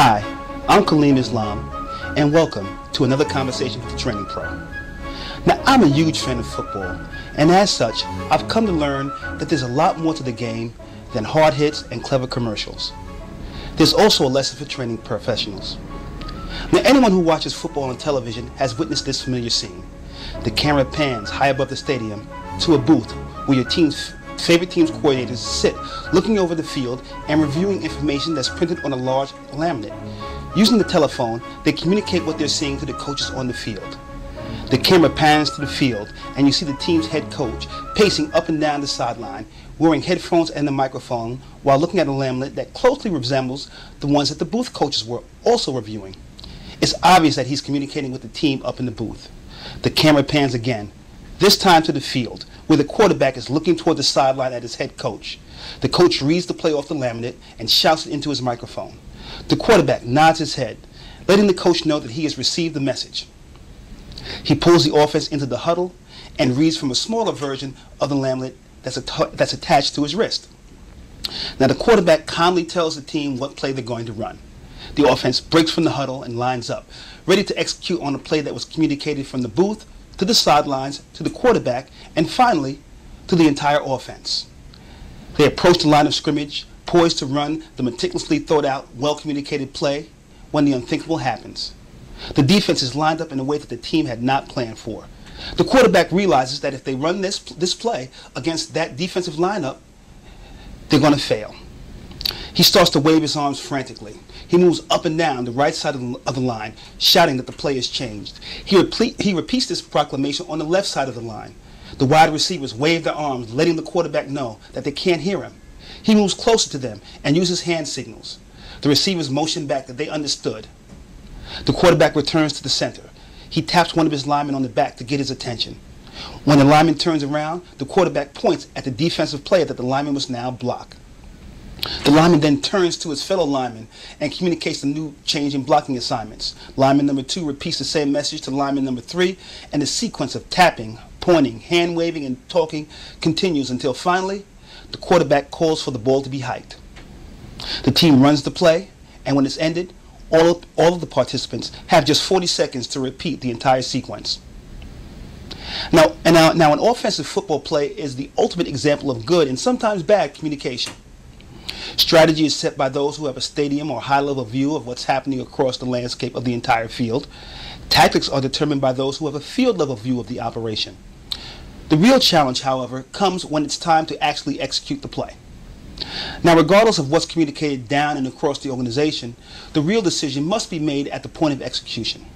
Hi, I'm Kaliym Islam, and welcome to another conversation with the Training Pro. Now, I'm a huge fan of football, and as such, I've come to learn that there's a lot more to the game than hard hits and clever commercials. There's also a lesson for training professionals. Now, anyone who watches football on television has witnessed this familiar scene. The camera pans high above the stadium to a booth where your team's favorite team's coordinators sit, looking over the field and reviewing information that's printed on a large laminate. Using the telephone, they communicate what they're seeing to the coaches on the field. The camera pans to the field, and you see the team's head coach pacing up and down the sideline, wearing headphones and a microphone while looking at a laminate that closely resembles the ones that the booth coaches were also reviewing. It's obvious that he's communicating with the team up in the booth. The camera pans again, this time to the field, where the quarterback is looking toward the sideline at his head coach. The coach reads the play off the laminate and shouts it into his microphone. The quarterback nods his head, letting the coach know that he has received the message. He pulls the offense into the huddle and reads from a smaller version of the laminate that's attached to his wrist. Now the quarterback calmly tells the team what play they're going to run. The offense breaks from the huddle and lines up, ready to execute on a play that was communicated from the booth to the sidelines, to the quarterback, and finally, to the entire offense. They approach the line of scrimmage, poised to run the meticulously thought out, well-communicated play, when the unthinkable happens. The defense is lined up in a way that the team had not planned for. The quarterback realizes that if they run this play against that defensive lineup, they're going to fail. He starts to wave his arms frantically. He moves up and down the right side of the line, shouting that the play has changed. He repeats this proclamation on the left side of the line. The wide receivers wave their arms, letting the quarterback know that they can't hear him. He moves closer to them and uses hand signals. The receivers motion back that they understood. The quarterback returns to the center. He taps one of his linemen on the back to get his attention. When the lineman turns around, the quarterback points at the defensive player that the lineman must now block. The lineman then turns to his fellow lineman and communicates the new change in blocking assignments. Lineman number 2 repeats the same message to lineman number 3, and the sequence of tapping, pointing, hand waving, and talking continues until finally the quarterback calls for the ball to be hiked. The team runs the play, and when it's ended, all of the participants have just 40 seconds to repeat the entire sequence. Now an offensive football play is the ultimate example of good and sometimes bad communication. Strategy is set by those who have a stadium or high-level view of what's happening across the landscape of the entire field. Tactics are determined by those who have a field-level view of the operation. The real challenge, however, comes when it's time to actually execute the play. Now, regardless of what's communicated down and across the organization, the real decision must be made at the point of execution.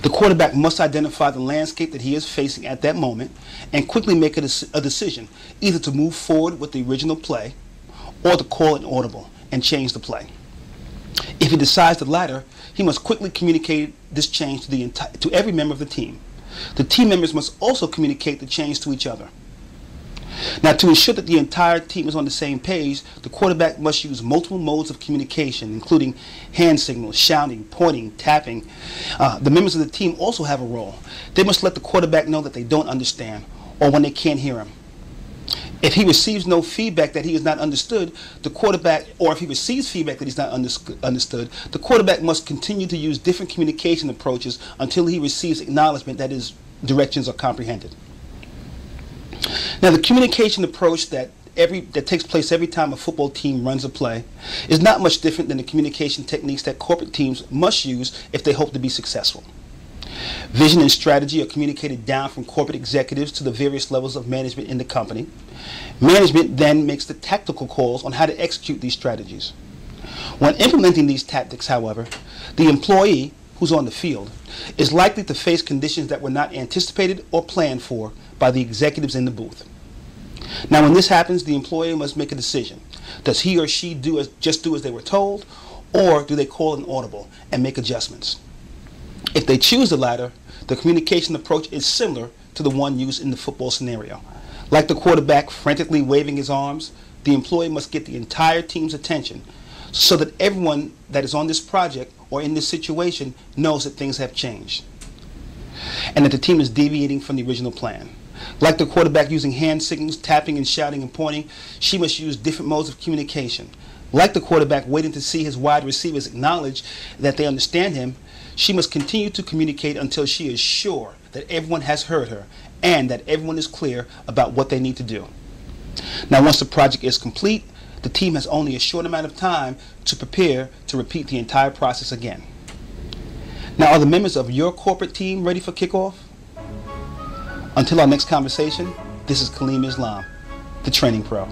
The quarterback must identify the landscape that he is facing at that moment and quickly make a decision, either to move forward with the original play or to call an audible and change the play. If he decides the latter, he must quickly communicate this change to every member of the team. The team members must also communicate the change to each other. Now, to ensure that the entire team is on the same page, the quarterback must use multiple modes of communication, including hand signals, shouting, pointing, tapping. The members of the team also have a role. They must let the quarterback know that they don't understand or when they can't hear him. If he receives no feedback that he is not understood, the quarterback, or if he receives feedback that he's not understood, the quarterback must continue to use different communication approaches until he receives acknowledgement that his directions are comprehended. Now, the communication approach that takes place every time a football team runs a play is not much different than the communication techniques that corporate teams must use if they hope to be successful. Vision and strategy are communicated down from corporate executives to the various levels of management in the company. Management then makes the tactical calls on how to execute these strategies. When implementing these tactics, however, the employee who's on the field is likely to face conditions that were not anticipated or planned for by the executives in the booth. Now, when this happens, the employee must make a decision. Does he or she just do as they were told, or do they call an audible and make adjustments? If they choose the latter, the communication approach is similar to the one used in the football scenario. Like the quarterback frantically waving his arms, the employee must get the entire team's attention so that everyone that is on this project or in this situation knows that things have changed and that the team is deviating from the original plan. Like the quarterback using hand signals, tapping and shouting and pointing, she must use different modes of communication. Like the quarterback waiting to see his wide receivers acknowledge that they understand him, she must continue to communicate until she is sure that everyone has heard her and that everyone is clear about what they need to do. Now, once the project is complete, the team has only a short amount of time to prepare to repeat the entire process again. Now, are the members of your corporate team ready for kickoff? Until our next conversation, this is Kaliym Islam, the Training Pro.